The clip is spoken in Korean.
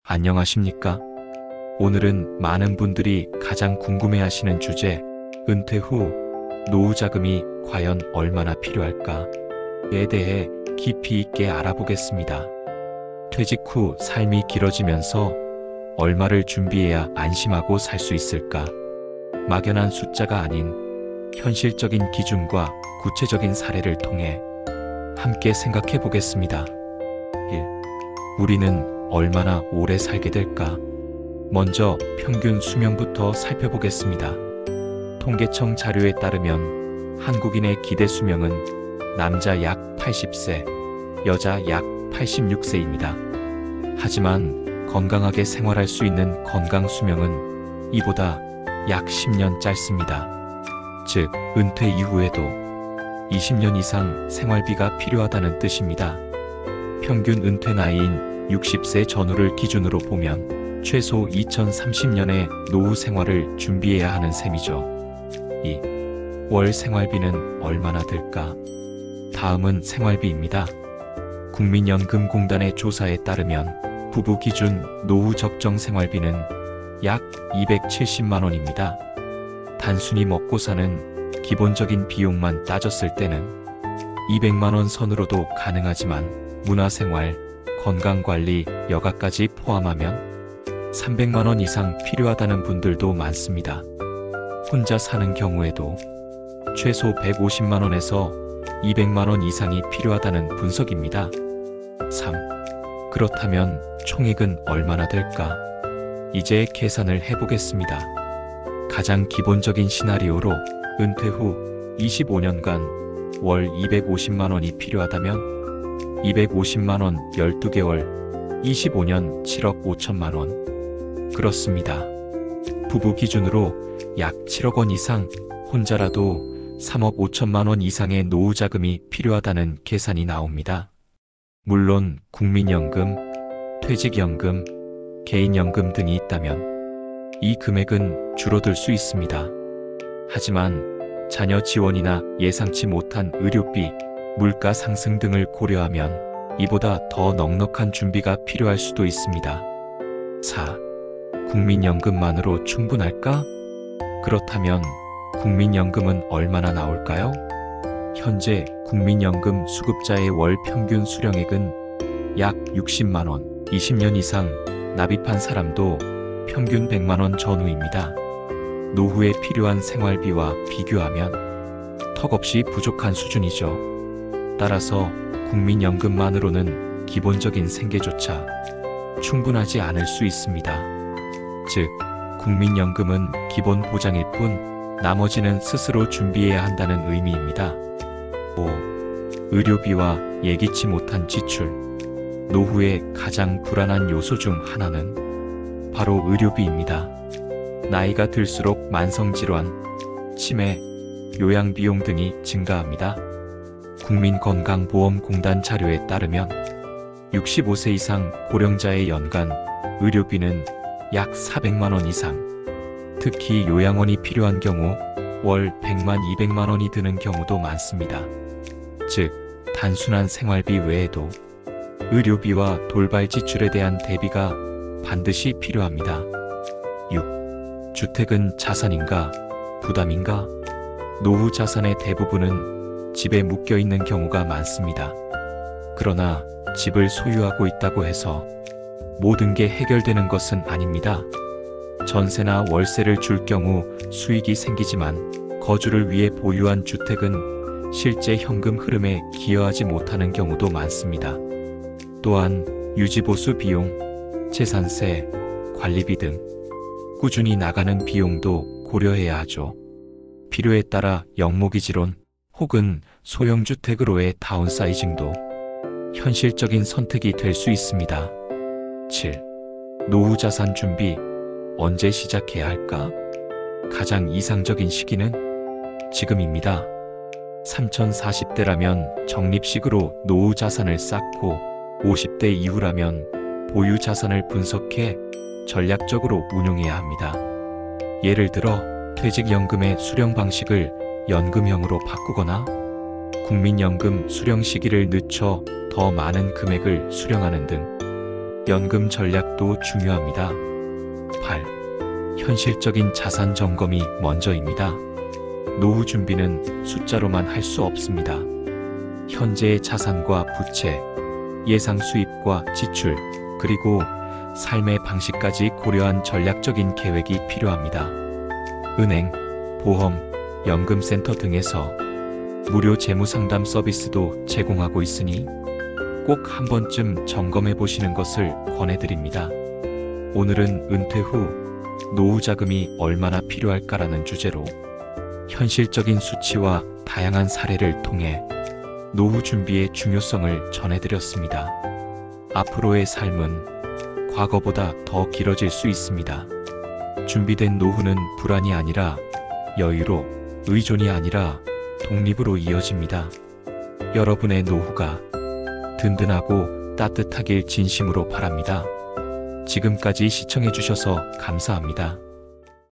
안녕하십니까? 오늘은 많은 분들이 가장 궁금해하시는 주제, 은퇴 후 노후 자금이 과연 얼마나 필요할까에 대해 깊이 있게 알아보겠습니다. 퇴직 후 삶이 길어지면서 얼마를 준비해야 안심하고 살 수 있을까? 막연한 숫자가 아닌 현실적인 기준과 구체적인 사례를 통해 함께 생각해 보겠습니다. 1. 우리는 얼마나 오래 살게 될까? 먼저 평균 수명부터 살펴보겠습니다. 통계청 자료에 따르면 한국인의 기대 수명은 남자 약 80세, 여자 약 86세입니다. 하지만 건강하게 생활할 수 있는 건강 수명은 이보다 약 10년 짧습니다. 즉, 은퇴 이후에도 20년 이상 생활비가 필요하다는 뜻입니다. 평균 은퇴 나이인 60세 전후를 기준으로 보면 최소 2030년에 노후 생활을 준비해야 하는 셈이죠. 2. 월 생활비는 얼마나 들까? 다음은 생활비입니다. 국민연금공단의 조사에 따르면 부부 기준 노후 적정 생활비는 약 270만 원입니다. 단순히 먹고 사는 기본적인 비용만 따졌을 때는 200만 원 선으로도 가능하지만 문화생활, 건강관리, 여가까지 포함하면 300만 원 이상 필요하다는 분들도 많습니다. 혼자 사는 경우에도 최소 150만 원에서 200만 원 이상이 필요하다는 분석입니다. 3. 그렇다면 총액은 얼마나 될까? 이제 계산을 해보겠습니다. 가장 기본적인 시나리오로 은퇴 후 25년간 월 250만 원이 필요하다면 250만 원 12개월, 25년 7억 5천만 원. 그렇습니다. 부부 기준으로 약 7억 원 이상, 혼자라도 3억 5천만 원 이상의 노후 자금이 필요하다는 계산이 나옵니다. 물론 국민연금, 퇴직연금, 개인연금 등이 있다면 이 금액은 줄어들 수 있습니다. 하지만 자녀 지원이나 예상치 못한 의료비, 물가 상승 등을 고려하면 이보다 더 넉넉한 준비가 필요할 수도 있습니다. 4. 국민연금만으로 충분할까? 그렇다면 국민연금은 얼마나 나올까요? 현재 국민연금 수급자의 월 평균 수령액은 약 60만 원, 20년 이상 납입한 사람도 평균 100만 원 전후입니다. 노후에 필요한 생활비와 비교하면 턱없이 부족한 수준이죠. 따라서 국민연금만으로는 기본적인 생계조차 충분하지 않을 수 있습니다. 즉, 국민연금은 기본 보장일 뿐 나머지는 스스로 준비해야 한다는 의미입니다. 5. 의료비와 예기치 못한 지출. 노후의 가장 불안한 요소 중 하나는 바로 의료비입니다. 나이가 들수록 만성질환, 치매, 요양비용 등이 증가합니다. 국민건강보험공단 자료에 따르면 65세 이상 고령자의 연간 의료비는 약 400만 원 이상, 특히 요양원이 필요한 경우 월 100만 200만 원이 드는 경우도 많습니다. 즉, 단순한 생활비 외에도 의료비와 돌발 지출에 대한 대비가 반드시 필요합니다. 6. 주택은 자산인가, 부담인가? 노후 자산의 대부분은 집에 묶여 있는 경우가 많습니다. 그러나 집을 소유하고 있다고 해서 모든 게 해결되는 것은 아닙니다. 전세나 월세를 줄 경우 수익이 생기지만 거주를 위해 보유한 주택은 실제 현금 흐름에 기여하지 못하는 경우도 많습니다. 또한 유지보수 비용, 재산세, 관리비 등 꾸준히 나가는 비용도 고려해야 하죠. 필요에 따라 영목이지론 혹은 소형주택으로의 다운사이징도 현실적인 선택이 될 수 있습니다. 7. 노후 자산 준비, 언제 시작해야 할까? 가장 이상적인 시기는 지금입니다. 3040대라면 적립식으로 노후 자산을 쌓고 50대 이후라면 보유 자산을 분석해 전략적으로 운용해야 합니다. 예를 들어 퇴직연금의 수령 방식을 연금형으로 바꾸거나 국민연금 수령 시기를 늦춰 더 많은 금액을 수령하는 등 연금 전략도 중요합니다. 8. 현실적인 자산 점검이 먼저입니다. 노후 준비는 숫자로만 할 수 없습니다. 현재의 자산과 부채, 예상 수입과 지출, 그리고 삶의 방식까지 고려한 전략적인 계획이 필요합니다. 은행, 보험, 연금센터 등에서 무료 재무상담 서비스도 제공하고 있으니 꼭 한 번쯤 점검해 보시는 것을 권해드립니다. 오늘은 은퇴 후 노후 자금이 얼마나 필요할까라는 주제로 현실적인 수치와 다양한 사례를 통해 노후 준비의 중요성을 전해드렸습니다. 앞으로의 삶은 과거보다 더 길어질 수 있습니다. 준비된 노후는 불안이 아니라 여유로, 의존이 아니라 독립으로 이어집니다. 여러분의 노후가 든든하고 따뜻하길 진심으로 바랍니다. 지금까지 시청해 주셔서 감사합니다.